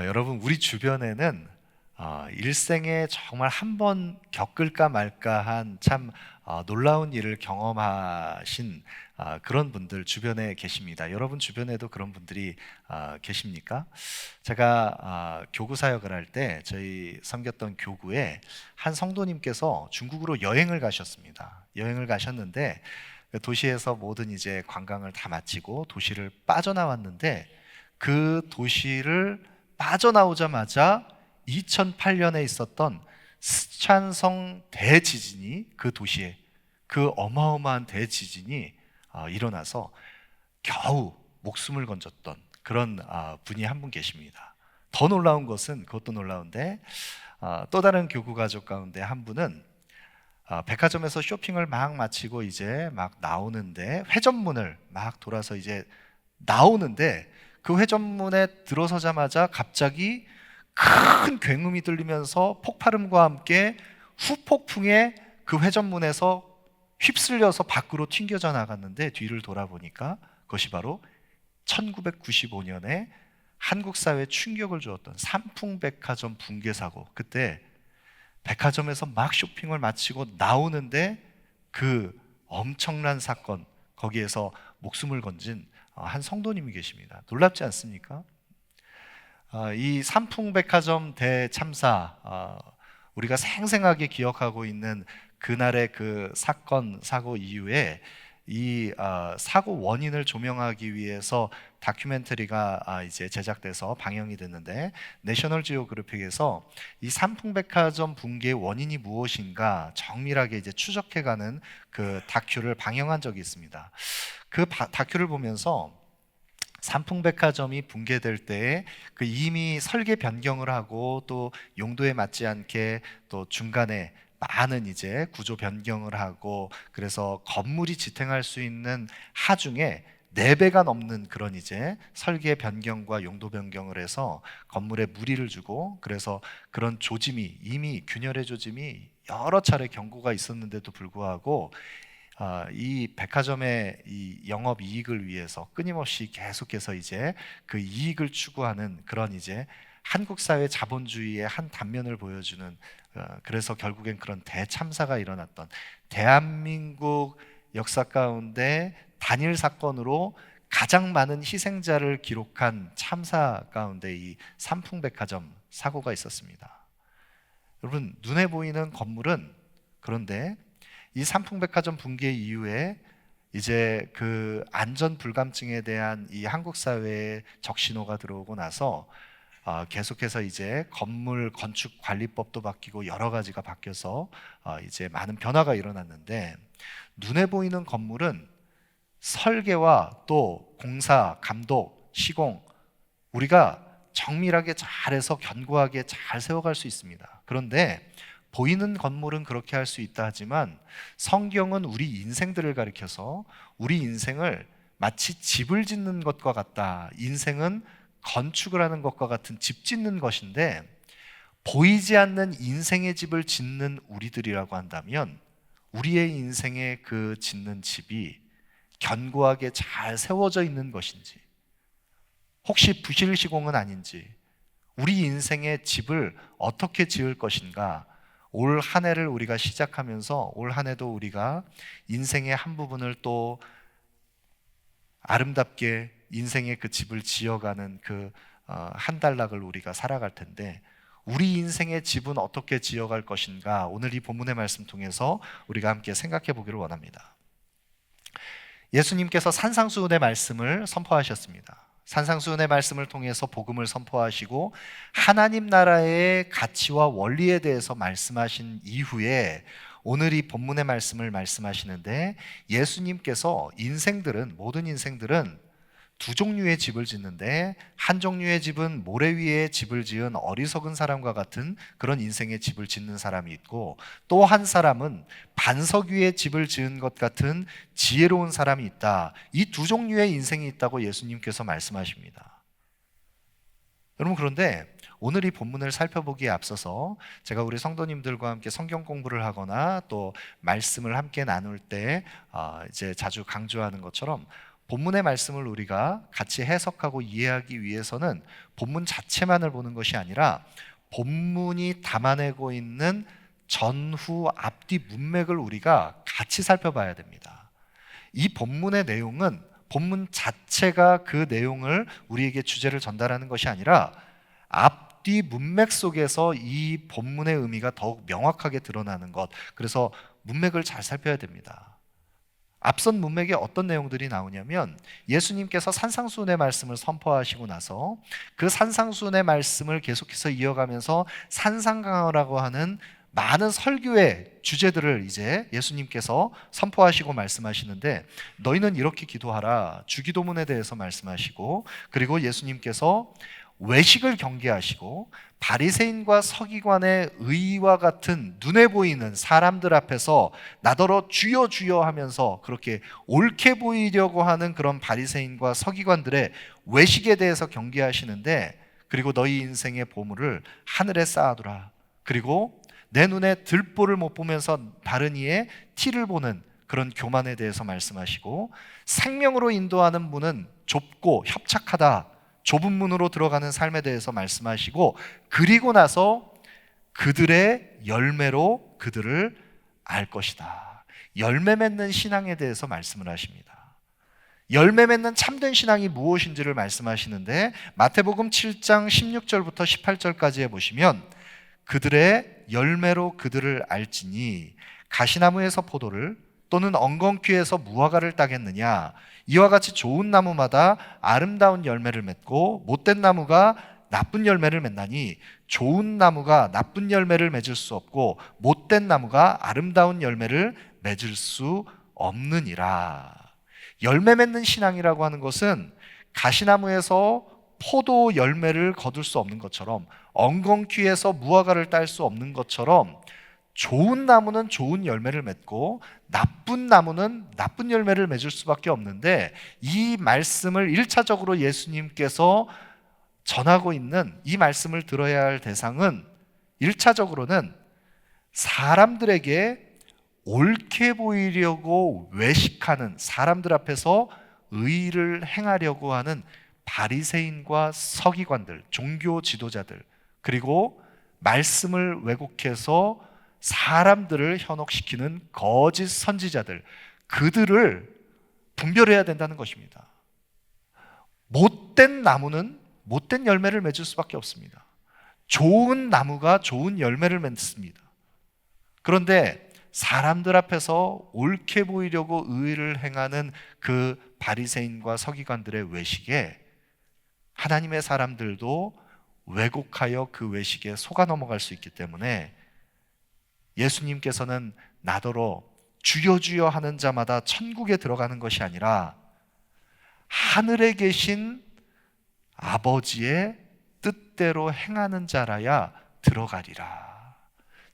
여러분, 우리 주변에는 일생에 정말 한 번 겪을까 말까한 참 놀라운 일을 경험하신 그런 분들 주변에 계십니다. 여러분 주변에도 그런 분들이 계십니까? 제가 교구 사역을 할 때 저희 섬겼던 교구에 한 성도님께서 중국으로 여행을 가셨습니다. 여행을 가셨는데 그 도시에서 모든 이제 관광을 다 마치고 도시를 빠져나왔는데, 그 도시를 빠져나오자마자 2008년에 있었던 스촨성 대지진이, 그 도시에 그 어마어마한 대지진이 일어나서 겨우 목숨을 건졌던 그런 분이 한 분 계십니다. 더 놀라운 것은, 그것도 놀라운데, 또 다른 교구 가족 가운데 한 분은 백화점에서 쇼핑을 막 마치고 이제 막 나오는데, 회전문을 막 돌아서 이제 나오는데, 그 회전문에 들어서자마자 갑자기 큰 굉음이 들리면서 폭발음과 함께 후폭풍에 그 회전문에서 휩쓸려서 밖으로 튕겨져 나갔는데, 뒤를 돌아보니까 그것이 바로 1995년에 한국 사회에 충격을 주었던 삼풍백화점 붕괴 사고. 그때 백화점에서 막 쇼핑을 마치고 나오는데 그 엄청난 사건, 거기에서 목숨을 건진 한 성도님이 계십니다. 놀랍지 않습니까? 이 삼풍백화점 대참사, 우리가 생생하게 기억하고 있는 그날의 그 사건, 사고 이후에 이 사고 원인을 조명하기 위해서 다큐멘터리가 이제 제작돼서 방영이 됐는데, 내셔널 지오그래픽에서 이 삼풍백화점 붕괴의 원인이 무엇인가 정밀하게 이제 추적해가는 그 다큐를 방영한 적이 있습니다. 그 다큐를 보면서 삼풍백화점이 붕괴될 때에 그 이미 설계 변경을 하고 또 용도에 맞지 않게 또 중간에 많은 이제 구조 변경을 하고, 그래서 건물이 지탱할 수 있는 하중에 4배가 넘는 그런 이제 설계 변경과 용도 변경을 해서 건물에 무리를 주고, 그래서 그런 조짐이, 이미 균열의 조짐이 여러 차례 경고가 있었는데도 불구하고 이 백화점의 이 영업 이익을 위해서 끊임없이 계속해서 이제 그 이익을 추구하는 그런 이제 한국 사회 자본주의의 한 단면을 보여주는, 그래서 결국엔 그런 대참사가 일어났던, 대한민국 역사 가운데 단일 사건으로 가장 많은 희생자를 기록한 참사 가운데 이 삼풍백화점 사고가 있었습니다. 여러분, 눈에 보이는 건물은, 그런데 이 삼풍백화점 붕괴 이후에 이제 그 안전 불감증에 대한 이 한국 사회의 적신호가 들어오고 나서 계속해서 이제 건물 건축 관리법도 바뀌고 여러 가지가 바뀌어서 이제 많은 변화가 일어났는데, 눈에 보이는 건물은 설계와 또 공사, 감독, 시공, 우리가 정밀하게 잘해서 견고하게 잘 세워갈 수 있습니다. 그런데 보이는 건물은 그렇게 할 수 있다 하지만, 성경은 우리 인생들을 가리켜서 우리 인생을 마치 집을 짓는 것과 같다, 인생은 건축을 하는 것과 같은 집 짓는 것인데, 보이지 않는 인생의 집을 짓는 우리들이라고 한다면 우리의 인생의 그 짓는 집이 견고하게 잘 세워져 있는 것인지, 혹시 부실 시공은 아닌지, 우리 인생의 집을 어떻게 지을 것인가, 올 한 해를 우리가 시작하면서 올 한 해도 우리가 인생의 한 부분을 또 아름답게 인생의 그 집을 지어가는 그 한 단락을 우리가 살아갈 텐데, 우리 인생의 집은 어떻게 지어갈 것인가, 오늘 이 본문의 말씀 통해서 우리가 함께 생각해 보기를 원합니다. 예수님께서 산상수훈의 말씀을 선포하셨습니다. 산상수훈의 말씀을 통해서 복음을 선포하시고 하나님 나라의 가치와 원리에 대해서 말씀하신 이후에 오늘 이 본문의 말씀을 말씀하시는데, 예수님께서 모든 인생들은 두 종류의 집을 짓는데, 한 종류의 집은 모래 위에 집을 지은 어리석은 사람과 같은 그런 인생의 집을 짓는 사람이 있고, 또 한 사람은 반석 위에 집을 지은 것 같은 지혜로운 사람이 있다. 이 두 종류의 인생이 있다고 예수님께서 말씀하십니다. 여러분, 그런데 오늘 이 본문을 살펴보기에 앞서서 제가 우리 성도님들과 함께 성경 공부를 하거나 또 말씀을 함께 나눌 때 이제 자주 강조하는 것처럼, 본문의 말씀을 우리가 같이 해석하고 이해하기 위해서는 본문 자체만을 보는 것이 아니라 본문이 담아내고 있는 전후 앞뒤 문맥을 우리가 같이 살펴봐야 됩니다. 이 본문의 내용은 본문 자체가 그 내용을 우리에게 주제를 전달하는 것이 아니라 앞뒤 문맥 속에서 이 본문의 의미가 더욱 명확하게 드러나는 것, 그래서 문맥을 잘 살펴야 됩니다. 앞선 문맥에 어떤 내용들이 나오냐면 예수님께서 산상수훈의 말씀을 선포하시고 나서 그 산상수훈의 말씀을 계속해서 이어가면서 산상강화라고 하는 많은 설교의 주제들을 이제 예수님께서 선포하시고 말씀하시는데, 너희는 이렇게 기도하라, 주기도문에 대해서 말씀하시고, 그리고 예수님께서 외식을 경계하시고 바리새인과 서기관의 의와 같은 눈에 보이는 사람들 앞에서 나더러 주여 주여 하면서 그렇게 옳게 보이려고 하는 그런 바리새인과 서기관들의 외식에 대해서 경계하시는데, 그리고 너희 인생의 보물을 하늘에 쌓아두라, 그리고 내 눈에 들보를 못 보면서 다른 이의 티를 보는 그런 교만에 대해서 말씀하시고, 생명으로 인도하는 문은 좁고 협착하다, 좁은 문으로 들어가는 삶에 대해서 말씀하시고, 그리고 나서 그들의 열매로 그들을 알 것이다, 열매 맺는 신앙에 대해서 말씀을 하십니다. 열매 맺는 참된 신앙이 무엇인지를 말씀하시는데, 마태복음 7장 16절부터 18절까지에 보시면 그들의 열매로 그들을 알지니 가시나무에서 포도를 또는 엉겅퀴에서 무화과를 따겠느냐, 이와 같이 좋은 나무마다 아름다운 열매를 맺고 못된 나무가 나쁜 열매를 맺나니 좋은 나무가 나쁜 열매를 맺을 수 없고 못된 나무가 아름다운 열매를 맺을 수 없느니라. 열매 맺는 신앙이라고 하는 것은 가시나무에서 포도 열매를 거둘 수 없는 것처럼, 엉겅퀴에서 무화과를 딸 수 없는 것처럼, 좋은 나무는 좋은 열매를 맺고 나쁜 나무는 나쁜 열매를 맺을 수밖에 없는데, 이 말씀을 1차적으로 예수님께서 전하고 있는 이 말씀을 들어야 할 대상은 1차적으로는 사람들에게 옳게 보이려고 외식하는, 사람들 앞에서 의를 행하려고 하는 바리새인과 서기관들, 종교 지도자들, 그리고 말씀을 왜곡해서 사람들을 현혹시키는 거짓 선지자들, 그들을 분별해야 된다는 것입니다. 못된 나무는 못된 열매를 맺을 수밖에 없습니다. 좋은 나무가 좋은 열매를 맺습니다. 그런데 사람들 앞에서 옳게 보이려고 의를 행하는 그 바리새인과 서기관들의 외식에 하나님의 사람들도 왜곡하여 그 외식에 속아 넘어갈 수 있기 때문에 예수님께서는 나더러 주여 주여 하는 자마다 천국에 들어가는 것이 아니라 하늘에 계신 아버지의 뜻대로 행하는 자라야 들어가리라.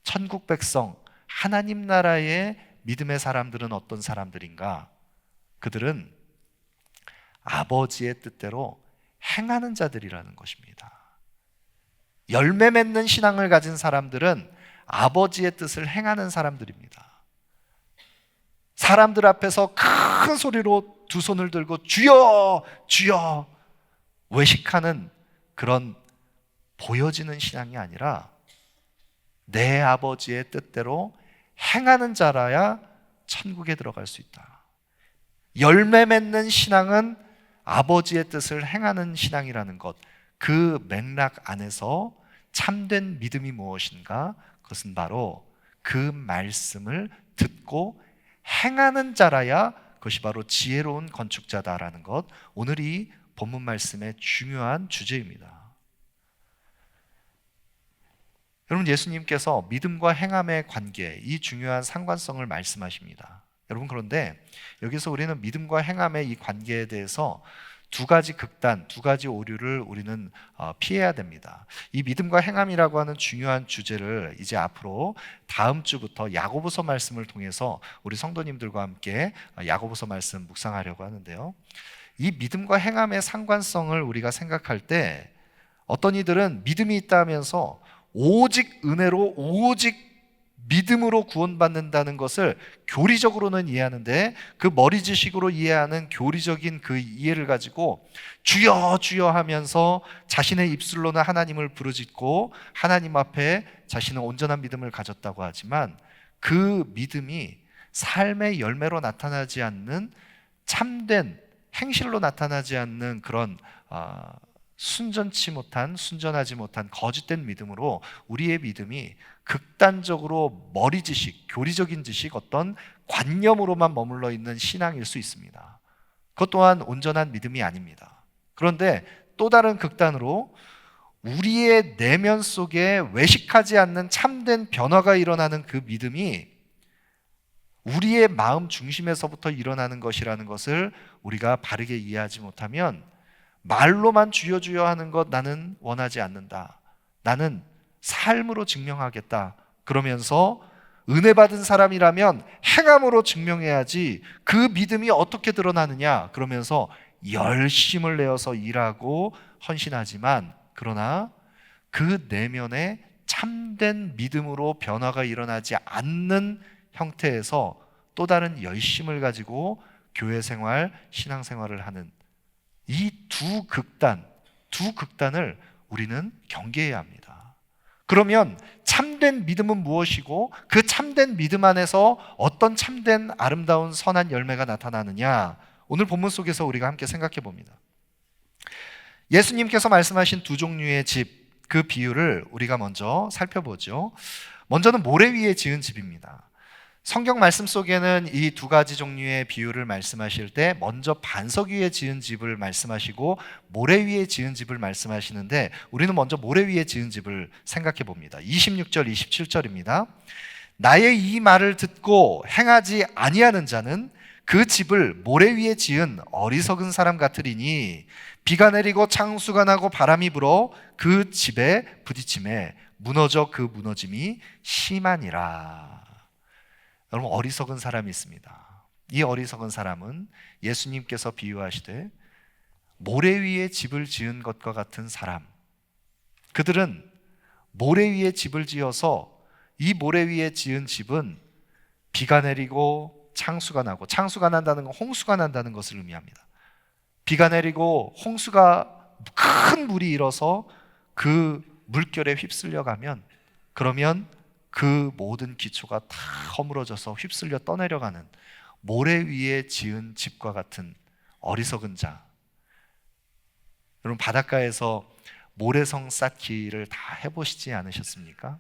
천국 백성, 하나님 나라의 믿음의 사람들은 어떤 사람들인가? 그들은 아버지의 뜻대로 행하는 자들이라는 것입니다. 열매 맺는 신앙을 가진 사람들은 아버지의 뜻을 행하는 사람들입니다. 사람들 앞에서 큰 소리로 두 손을 들고 주여 주여 외식하는 그런 보여지는 신앙이 아니라 내 아버지의 뜻대로 행하는 자라야 천국에 들어갈 수 있다. 열매 맺는 신앙은 아버지의 뜻을 행하는 신앙이라는 것, 그 맥락 안에서 참된 믿음이 무엇인가? 그것은 바로 그 말씀을 듣고 행하는 자라야 그것이 바로 지혜로운 건축자다라는 것, 오늘 이 본문 말씀의 중요한 주제입니다. 여러분, 예수님께서 믿음과 행함의 관계, 이 중요한 상관성을 말씀하십니다. 여러분, 그런데 여기서 우리는 믿음과 행함의 이 관계에 대해서 두 가지 극단, 두 가지 오류를 우리는 피해야 됩니다. 이 믿음과 행함이라고 하는 중요한 주제를 이제 앞으로 다음 주부터 야고보서 말씀을 통해서 우리 성도님들과 함께 야고보서 말씀 묵상하려고 하는데요. 이 믿음과 행함의 상관성을 우리가 생각할 때 어떤 이들은 믿음이 있다 하면서 오직 은혜로, 오직 믿음으로 구원받는다는 것을 교리적으로는 이해하는데 그 머리지식으로 이해하는 교리적인 그 이해를 가지고 주여 주여 하면서 자신의 입술로는 하나님을 부르짖고 하나님 앞에 자신은 온전한 믿음을 가졌다고 하지만 그 믿음이 삶의 열매로 나타나지 않는 참된 행실로 나타나지 않는 그런 순전하지 못한 거짓된 믿음으로 우리의 믿음이 극단적으로 머리지식, 교리적인 지식, 어떤 관념으로만 머물러 있는 신앙일 수 있습니다. 그것 또한 온전한 믿음이 아닙니다. 그런데 또 다른 극단으로 우리의 내면 속에 외식하지 않는 참된 변화가 일어나는 그 믿음이 우리의 마음 중심에서부터 일어나는 것이라는 것을 우리가 바르게 이해하지 못하면 말로만 주여 주여 하는 것 나는 원하지 않는다. 나는 삶으로 증명하겠다. 그러면서 은혜 받은 사람이라면 행함으로 증명해야지 그 믿음이 어떻게 드러나느냐. 그러면서 열심을 내어서 일하고 헌신하지만 그러나 그 내면에 참된 믿음으로 변화가 일어나지 않는 형태에서 또 다른 열심을 가지고 교회 생활, 신앙 생활을 하는 이 두 극단을 우리는 경계해야 합니다. 그러면 참된 믿음은 무엇이고 그 참된 믿음 안에서 어떤 참된 아름다운 선한 열매가 나타나느냐? 오늘 본문 속에서 우리가 함께 생각해 봅니다. 예수님께서 말씀하신 두 종류의 집, 그 비유를 우리가 먼저 살펴보죠. 먼저는 모래 위에 지은 집입니다. 성경 말씀 속에는 이 두 가지 종류의 비유를 말씀하실 때 먼저 반석 위에 지은 집을 말씀하시고 모래 위에 지은 집을 말씀하시는데 우리는 먼저 모래 위에 지은 집을 생각해 봅니다. 26절, 27절입니다. 나의 이 말을 듣고 행하지 아니하는 자는 그 집을 모래 위에 지은 어리석은 사람 같으리니 비가 내리고 창수가 나고 바람이 불어 그 집에 부딪힘에 무너져 그 무너짐이 심하니라. 여러분, 어리석은 사람이 있습니다. 이 어리석은 사람은 예수님께서 비유하시되 모래 위에 집을 지은 것과 같은 사람. 그들은 모래 위에 집을 지어서 이 모래 위에 지은 집은 비가 내리고 창수가 나고, 창수가 난다는 건 홍수가 난다는 것을 의미합니다. 비가 내리고 홍수가 큰 물이 일어서 그 물결에 휩쓸려 가면 그러면 그 모든 기초가 다 허물어져서 휩쓸려 떠내려가는 모래 위에 지은 집과 같은 어리석은 자. 여러분, 바닷가에서 모래성 쌓기를 다 해보시지 않으셨습니까?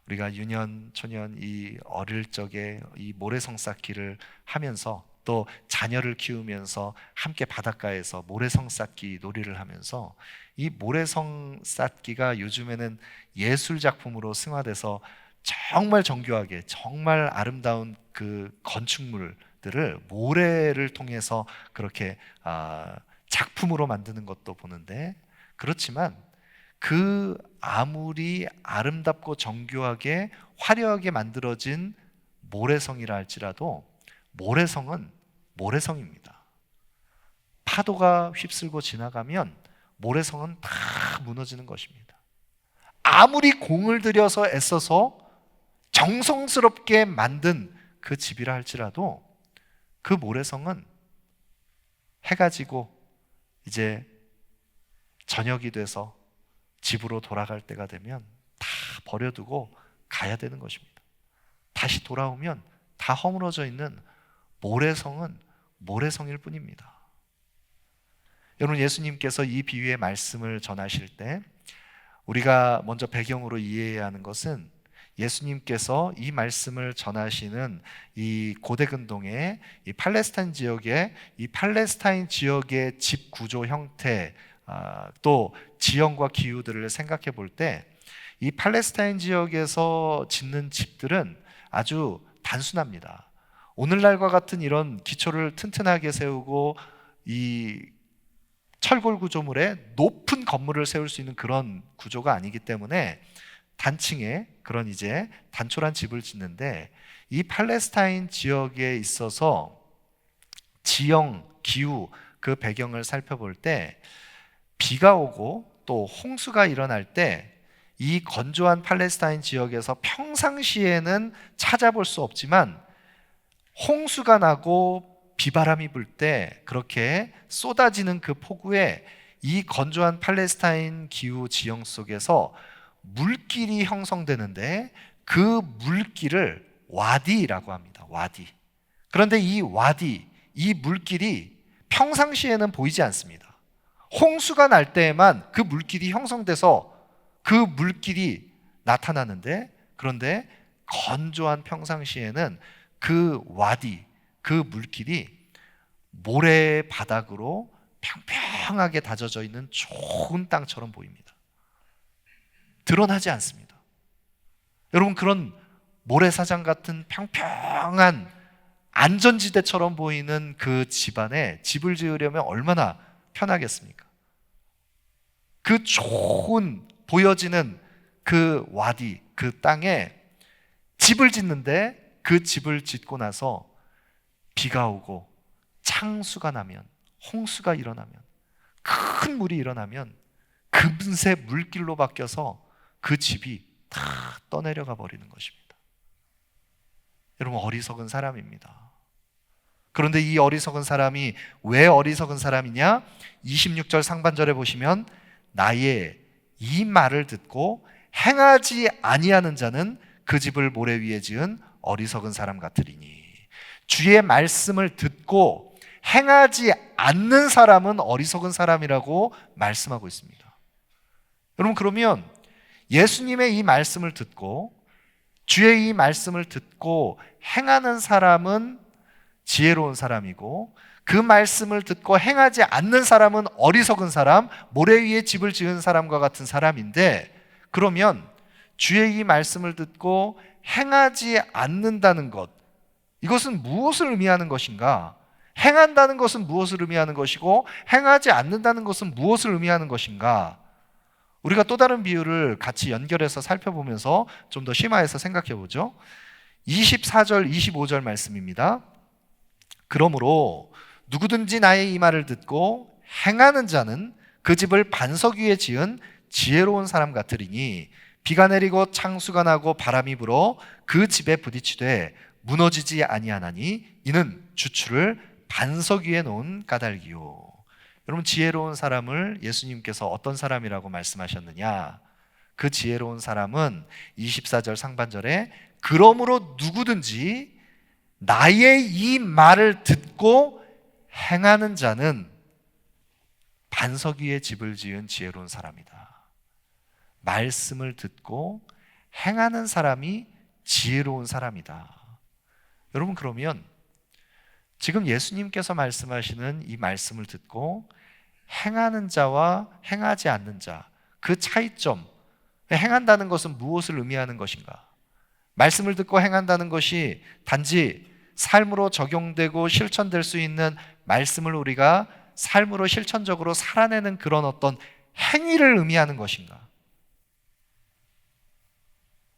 우리가 유년, 초년 이 어릴 적에 이 모래성 쌓기를 하면서 또 자녀를 키우면서 함께 바닷가에서 모래성 쌓기 놀이를 하면서 이 모래성 쌓기가 요즘에는 예술 작품으로 승화돼서 정말 정교하게 정말 아름다운 그 건축물들을 모래를 통해서 그렇게 작품으로 만드는 것도 보는데, 그렇지만 그 아무리 아름답고 정교하게 화려하게 만들어진 모래성이라 할지라도 모래성은 모래성입니다. 파도가 휩쓸고 지나가면 모래성은 다 무너지는 것입니다. 아무리 공을 들여서 애써서 정성스럽게 만든 그 집이라 할지라도 그 모래성은 해가 지고 이제 저녁이 돼서 집으로 돌아갈 때가 되면 다 버려두고 가야 되는 것입니다. 다시 돌아오면 다 허물어져 있는 모래성은 모래성일 뿐입니다. 여러분, 예수님께서 이 비유의 말씀을 전하실 때 우리가 먼저 배경으로 이해해야 하는 것은 예수님께서 이 말씀을 전하시는 이 고대근동의 이 팔레스타인 지역의 집 구조 형태, 또 지형과 기후들을 생각해 볼 때 이 팔레스타인 지역에서 짓는 집들은 아주 단순합니다. 오늘날과 같은 이런 기초를 튼튼하게 세우고 이 철골 구조물에 높은 건물을 세울 수 있는 그런 구조가 아니기 때문에 단층에 그런 이제 단촐한 집을 짓는데, 이 팔레스타인 지역에 있어서 지형, 기후, 그 배경을 살펴볼 때 비가 오고 또 홍수가 일어날 때 이 건조한 팔레스타인 지역에서 평상시에는 찾아볼 수 없지만 홍수가 나고 비바람이 불 때 그렇게 쏟아지는 그 폭우에 이 건조한 팔레스타인 기후 지형 속에서 물길이 형성되는데 그 물길을 와디라고 합니다. 와디. 그런데 이 물길이 평상시에는 보이지 않습니다. 홍수가 날 때에만 그 물길이 형성돼서 그 물길이 나타나는데, 그런데 건조한 평상시에는 그 그 물길이 모래 바닥으로 평평하게 다져져 있는 좋은 땅처럼 보입니다. 드러나지 않습니다. 여러분, 그런 모래사장 같은 평평한 안전지대처럼 보이는 그 집안에 집을 지으려면 얼마나 편하겠습니까? 그 좋은 보여지는 그 그 땅에 집을 짓는데, 그 집을 짓고 나서 비가 오고 창수가 나면, 홍수가 일어나면, 큰 물이 일어나면 금세 물길로 바뀌어서 그 집이 다 떠내려가 버리는 것입니다. 여러분, 어리석은 사람입니다. 그런데 이 어리석은 사람이 왜 어리석은 사람이냐? 26절 상반절에 보시면 나의 이 말을 듣고 행하지 아니하는 자는 그 집을 모래 위에 지은 어리석은 사람 같으리니, 주의 말씀을 듣고 행하지 않는 사람은 어리석은 사람이라고 말씀하고 있습니다. 여러분, 그러면 예수님의 이 말씀을 듣고 주의 이 말씀을 듣고 행하는 사람은 지혜로운 사람이고, 그 말씀을 듣고 행하지 않는 사람은 어리석은 사람, 모래 위에 집을 지은 사람과 같은 사람인데, 그러면 주의 이 말씀을 듣고 행하지 않는다는 것, 이것은 무엇을 의미하는 것인가? 행한다는 것은 무엇을 의미하는 것이고 행하지 않는다는 것은 무엇을 의미하는 것인가? 우리가 또 다른 비유를 같이 연결해서 살펴보면서 좀 더 심화해서 생각해 보죠. 24절, 25절 말씀입니다. 그러므로 누구든지 나의 이 말을 듣고 행하는 자는 그 집을 반석 위에 지은 지혜로운 사람 같으리니, 비가 내리고 창수가 나고 바람이 불어 그 집에 부딪히되 무너지지 아니하나니 이는 주추를 반석 위에 놓은 까닭이요. 여러분, 지혜로운 사람을 예수님께서 어떤 사람이라고 말씀하셨느냐? 그 지혜로운 사람은 24절 상반절에 그러므로 누구든지 나의 이 말을 듣고 행하는 자는 반석 위에 집을 지은 지혜로운 사람이다. 말씀을 듣고 행하는 사람이 지혜로운 사람이다. 여러분, 그러면 지금 예수님께서 말씀하시는 이 말씀을 듣고 행하는 자와 행하지 않는 자, 그 차이점, 행한다는 것은 무엇을 의미하는 것인가? 말씀을 듣고 행한다는 것이 단지 삶으로 적용되고 실천될 수 있는 말씀을 우리가 삶으로 실천적으로 살아내는 그런 어떤 행위를 의미하는 것인가?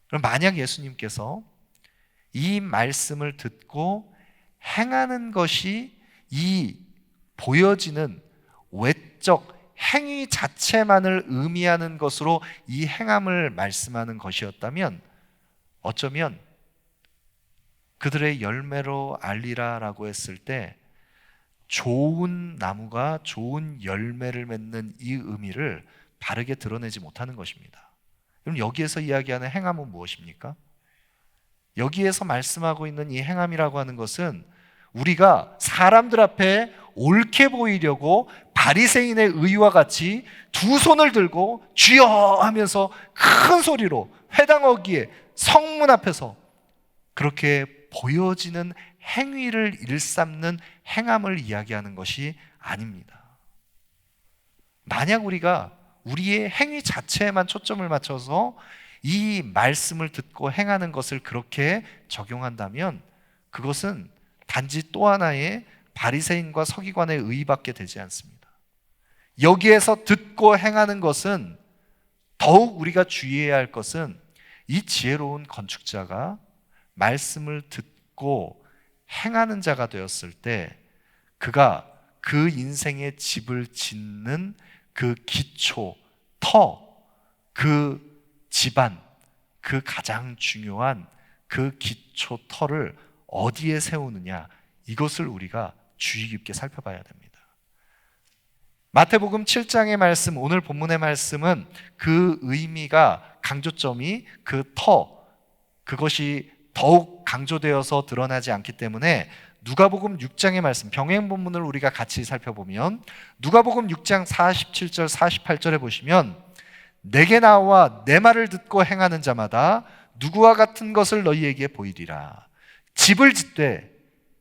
그럼 만약 예수님께서 이 말씀을 듣고 행하는 것이 이 보여지는 외적 행위 자체만을 의미하는 것으로 이 행함을 말씀하는 것이었다면, 어쩌면 그들의 열매로 알리라라고 했을 때 좋은 나무가 좋은 열매를 맺는 이 의미를 바르게 드러내지 못하는 것입니다. 그럼 여기에서 이야기하는 행함은 무엇입니까? 여기에서 말씀하고 있는 이 행함이라고 하는 것은 우리가 사람들 앞에 옳게 보이려고 바리새인의 의와 같이 두 손을 들고 주여 하면서 큰 소리로 회당 어귀에 성문 앞에서 그렇게 보여지는 행위를 일삼는 행함을 이야기하는 것이 아닙니다. 만약 우리가 우리의 행위 자체에만 초점을 맞춰서 이 말씀을 듣고 행하는 것을 그렇게 적용한다면 그것은 단지 또 하나의 바리새인과 서기관의 의밖에 되지 않습니다. 여기에서 듣고 행하는 것은, 더욱 우리가 주의해야 할 것은 이 지혜로운 건축자가 말씀을 듣고 행하는 자가 되었을 때 그가 그 인생의 집을 짓는 그 기초, 그 집안, 그 가장 중요한 그 기초 터를 어디에 세우느냐, 이것을 우리가 주의 깊게 살펴봐야 됩니다. 마태복음 7장의 말씀, 오늘 본문의 말씀은 그 의미가, 강조점이 그 터, 그것이 더욱 강조되어서 드러나지 않기 때문에 누가복음 6장의 말씀, 병행 본문을 우리가 같이 살펴보면 누가복음 6장 47절 48절에 보시면 내게 나와 내 말을 듣고 행하는 자마다 누구와 같은 것을 너희에게 보이리라. 집을 짓되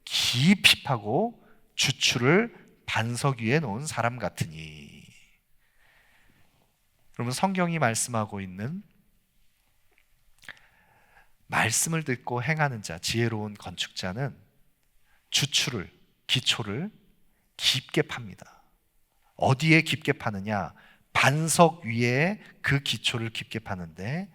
깊이 파고 주추를 반석 위에 놓은 사람 같으니. 여러분, 성경이 말씀하고 있는 말씀을 듣고 행하는 자, 지혜로운 건축자는 주추를, 기초를 깊게 팝니다. 어디에 깊게 파느냐? 반석 위에 그 기초를 깊게 파는데,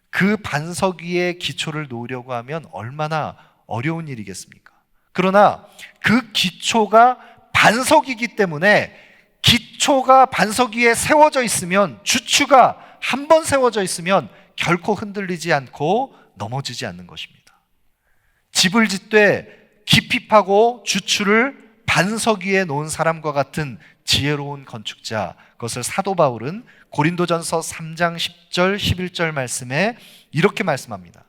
그 반석 위에 기초를 놓으려고 하면 얼마나 어려운 일이겠습니까? 그러나 그 기초가 반석이기 때문에, 기초가 반석 위에 세워져 있으면, 주추가 한 번 세워져 있으면 결코 흔들리지 않고 넘어지지 않는 것입니다. 집을 짓되 깊이 파고 주추를 반석 위에 놓은 사람과 같은 지혜로운 건축자, 그것을 사도 바울은 고린도전서 3장 10절 11절 말씀에 이렇게 말씀합니다.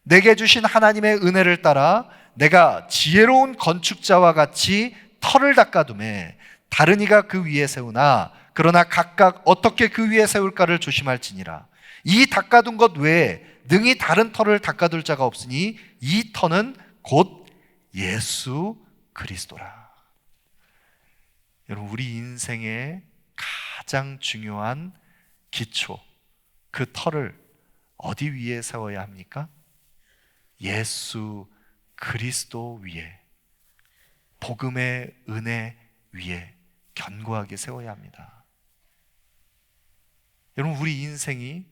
내게 주신 하나님의 은혜를 따라 내가 지혜로운 건축자와 같이 터를 닦아두매 다른 이가 그 위에 세우나 그러나 각각 어떻게 그 위에 세울까를 조심할지니라. 이 닦아둔 것 외에 능히 다른 터를 닦아둘 자가 없으니 이 터는 곧 예수 그리스도라. 여러분, 우리 인생의 가장 중요한 기초, 그 터를 어디 위에 세워야 합니까? 예수 그리스도 위에, 복음의 은혜 위에 견고하게 세워야 합니다. 여러분, 우리 인생이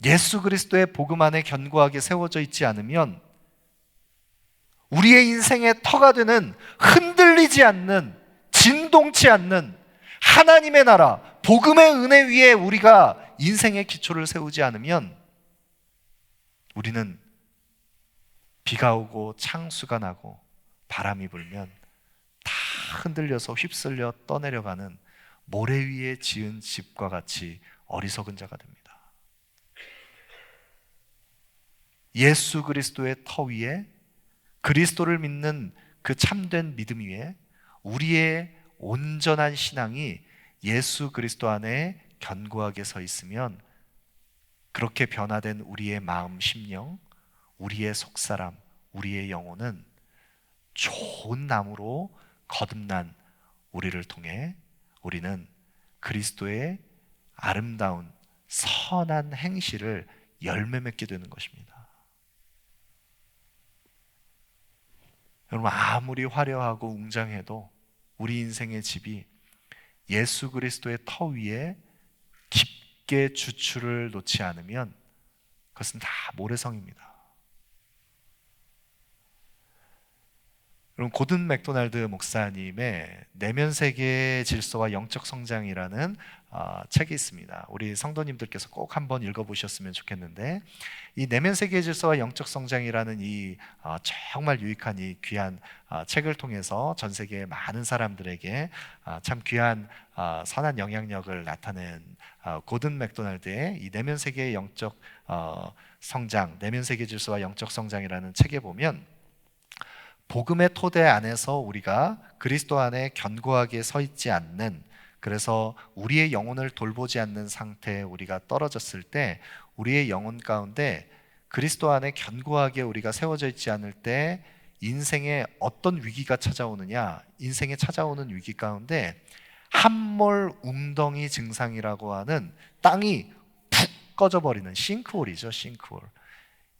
예수 그리스도의 복음 안에 견고하게 세워져 있지 않으면 우리의 인생의 터가 되는, 흔들리지 않는, 진동치 않는 하나님의 나라, 복음의 은혜 위에 우리가 인생의 기초를 세우지 않으면 우리는 비가 오고 창수가 나고 바람이 불면 다 흔들려서 휩쓸려 떠내려가는 모래 위에 지은 집과 같이 어리석은 자가 됩니다. 예수 그리스도의 터 위에, 그리스도를 믿는 그 참된 믿음 위에 우리의 온전한 신앙이 예수 그리스도 안에 견고하게 서 있으면, 그렇게 변화된 우리의 마음, 심령, 우리의 속사람, 우리의 영혼은 좋은 나무로 거듭난 우리를 통해 우리는 그리스도의 아름다운 선한 행실을 열매 맺게 되는 것입니다. 여러분, 아무리 화려하고 웅장해도 우리 인생의 집이 예수 그리스도의 터 위에 깊게 주추를 놓지 않으면 그것은 다 모래성입니다. 여러분, 고든 맥도날드 목사님의 내면 세계의 질서와 영적 성장이라는 책이 있습니다. 우리 성도님들께서 꼭 한번 읽어보셨으면 좋겠는데, 이 내면 세계의 질서와 영적 성장이라는 이 정말 유익한 이 귀한 책을 통해서 전 세계의 많은 사람들에게 참 귀한 선한 영향력을 나타낸 고든 맥도날드의 이 내면 세계의 영적 성장, 내면 세계 질서와 영적 성장이라는 책에 보면, 복음의 토대 안에서 우리가 그리스도 안에 견고하게 서 있지 않는, 그래서 우리의 영혼을 돌보지 않는 상태에 우리가 떨어졌을 때, 우리의 영혼 가운데 그리스도 안에 견고하게 우리가 세워져 있지 않을 때 인생에 어떤 위기가 찾아오느냐, 인생에 찾아오는 위기 가운데 함몰 웅덩이 증상이라고 하는, 땅이 푹 꺼져버리는 싱크홀이죠. 싱크홀.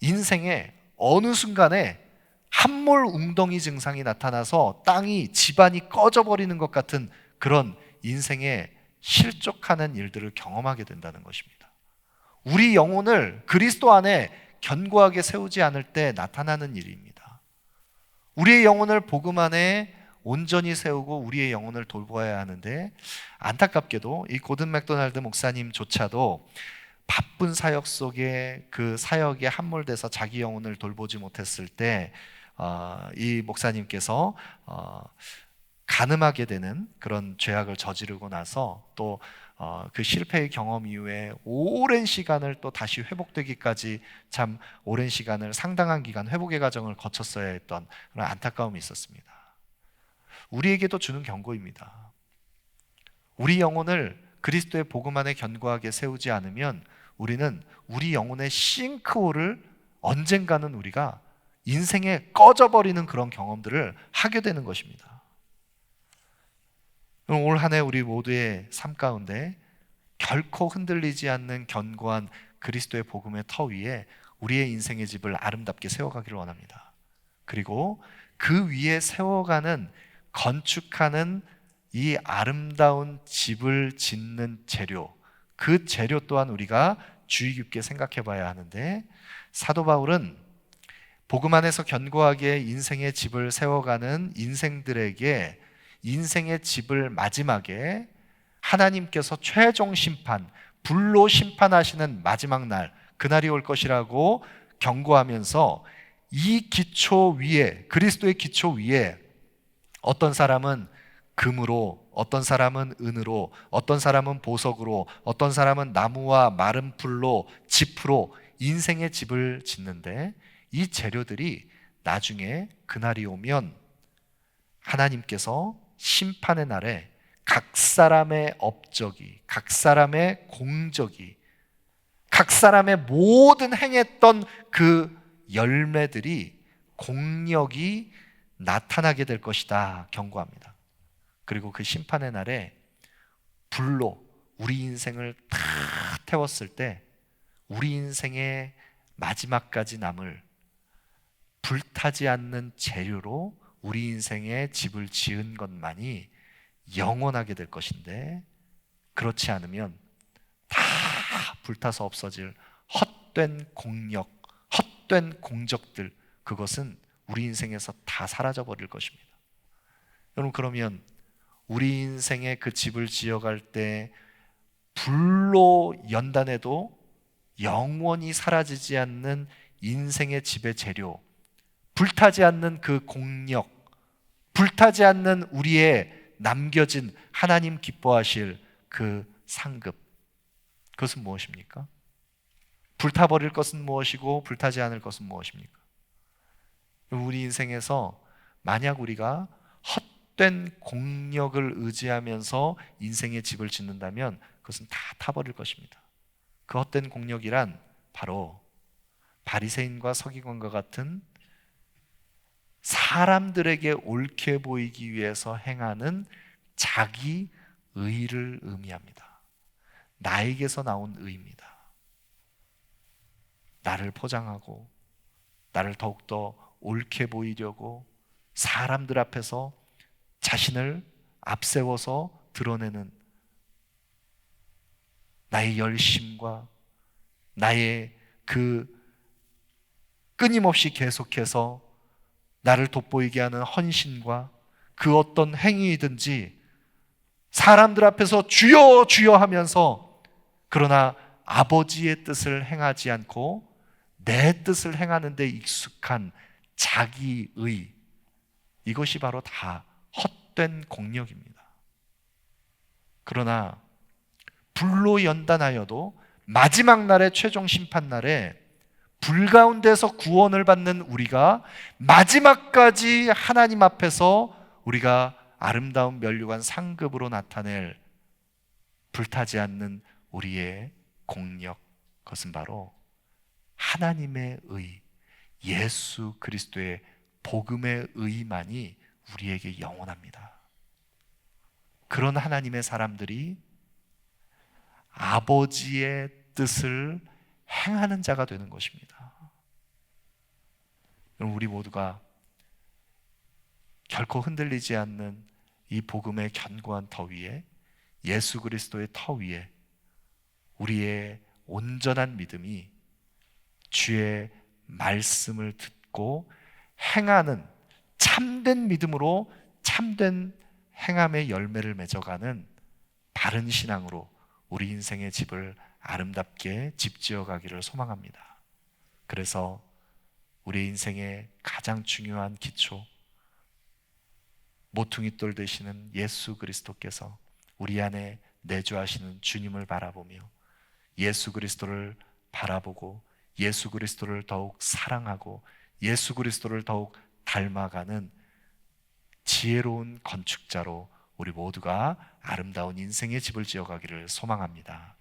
인생의 어느 순간에 함몰 웅덩이 증상이 나타나서 땅이, 집안이 꺼져버리는 것 같은 그런 인생에 실족하는 일들을 경험하게 된다는 것입니다. 우리 영혼을 그리스도 안에 견고하게 세우지 않을 때 나타나는 일입니다. 우리의 영혼을 복음 안에 온전히 세우고 우리의 영혼을 돌보아야 하는데, 안타깝게도 이 고든 맥도날드 목사님조차도 바쁜 사역 속에 그 사역에 함몰돼서 자기 영혼을 돌보지 못했을 때 이 목사님께서 간음하게 되는 그런 죄악을 저지르고 나서 또 그 실패의 경험 이후에 오랜 시간을 또 다시 회복되기까지 참 오랜 시간을 상당한 기간 회복의 과정을 거쳤어야 했던 그런 안타까움이 있었습니다. 우리에게도 주는 경고입니다. 우리 영혼을 그리스도의 복음 안에 견고하게 세우지 않으면 우리는 우리 영혼의 싱크홀을 언젠가는 우리가 인생에 꺼져버리는 그런 경험들을 하게 되는 것입니다. 올 한 해 우리 모두의 삶 가운데 결코 흔들리지 않는 견고한 그리스도의 복음의 터 위에 우리의 인생의 집을 아름답게 세워가기를 원합니다. 그리고 그 위에 세워가는, 건축하는 이 아름다운 집을 짓는 재료, 그 재료 또한 우리가 주의 깊게 생각해 봐야 하는데, 사도 바울은 복음 안에서 견고하게 인생의 집을 세워가는 인생들에게 인생의 집을 마지막에 하나님께서 최종 심판, 불로 심판하시는 마지막 날, 그날이 올 것이라고 경고하면서 이 기초 위에, 그리스도의 기초 위에 어떤 사람은 금으로, 어떤 사람은 은으로, 어떤 사람은 보석으로, 어떤 사람은 나무와 마른 풀로, 짚으로 인생의 집을 짓는데, 이 재료들이 나중에 그날이 오면 하나님께서 심판의 날에 각 사람의 업적이, 각 사람의 공적이, 각 사람의 모든 행했던 그 열매들이, 공력이 나타나게 될 것이다 경고합니다. 그리고 그 심판의 날에 불로 우리 인생을 다 태웠을 때 우리 인생의 마지막까지 남을 불타지 않는 재료로 우리 인생의 집을 지은 것만이 영원하게 될 것인데, 그렇지 않으면 다 불타서 없어질 헛된 공력, 헛된 공적들, 그것은 우리 인생에서 다 사라져 버릴 것입니다. 여러분, 그러면 우리 인생의 그 집을 지어갈 때 불로 연단해도 영원히 사라지지 않는 인생의 집의 재료, 불타지 않는 그 공력, 불타지 않는 우리의 남겨진 하나님 기뻐하실 그 상급, 그것은 무엇입니까? 불타버릴 것은 무엇이고 불타지 않을 것은 무엇입니까? 우리 인생에서 만약 우리가 헛된 공력을 의지하면서 인생의 집을 짓는다면 그것은 다 타버릴 것입니다. 그 헛된 공력이란 바로 바리새인과 서기관과 같은 사람들에게 옳게 보이기 위해서 행하는 자기 의를 의미합니다. 나에게서 나온 의입니다. 나를 포장하고 나를 더욱더 옳게 보이려고 사람들 앞에서 자신을 앞세워서 드러내는 나의 열심과 나의 그 끊임없이 계속해서 나를 돋보이게 하는 헌신과 그 어떤 행위이든지 사람들 앞에서 주여 주여 하면서, 그러나 아버지의 뜻을 행하지 않고 내 뜻을 행하는 데 익숙한 자기의, 이것이 바로 다 헛된 공력입니다. 그러나 불로 연단하여도 마지막 날의 최종 심판 날에 불 가운데서 구원을 받는 우리가 마지막까지 하나님 앞에서 우리가 아름다운 면류관 상급으로 나타낼 불타지 않는 우리의 공력, 그것은 바로 하나님의 의, 예수 그리스도의 복음의 의만이 우리에게 영원합니다. 그런 하나님의 사람들이 아버지의 뜻을 행하는 자가 되는 것입니다. 여러분, 우리 모두가 결코 흔들리지 않는 이 복음의 견고한 터 위에, 예수 그리스도의 터 위에 우리의 온전한 믿음이 주의 말씀을 듣고 행하는 참된 믿음으로 참된 행함의 열매를 맺어가는 바른 신앙으로 우리 인생의 집을 아름답게 집 지어가기를 소망합니다. 그래서 우리 인생의 가장 중요한 기초, 모퉁이돌 되시는 예수 그리스도께서 우리 안에 내주하시는 주님을 바라보며 예수 그리스도를 바라보고 예수 그리스도를 더욱 사랑하고 예수 그리스도를 더욱 닮아가는 지혜로운 건축자로 우리 모두가 아름다운 인생의 집을 지어가기를 소망합니다.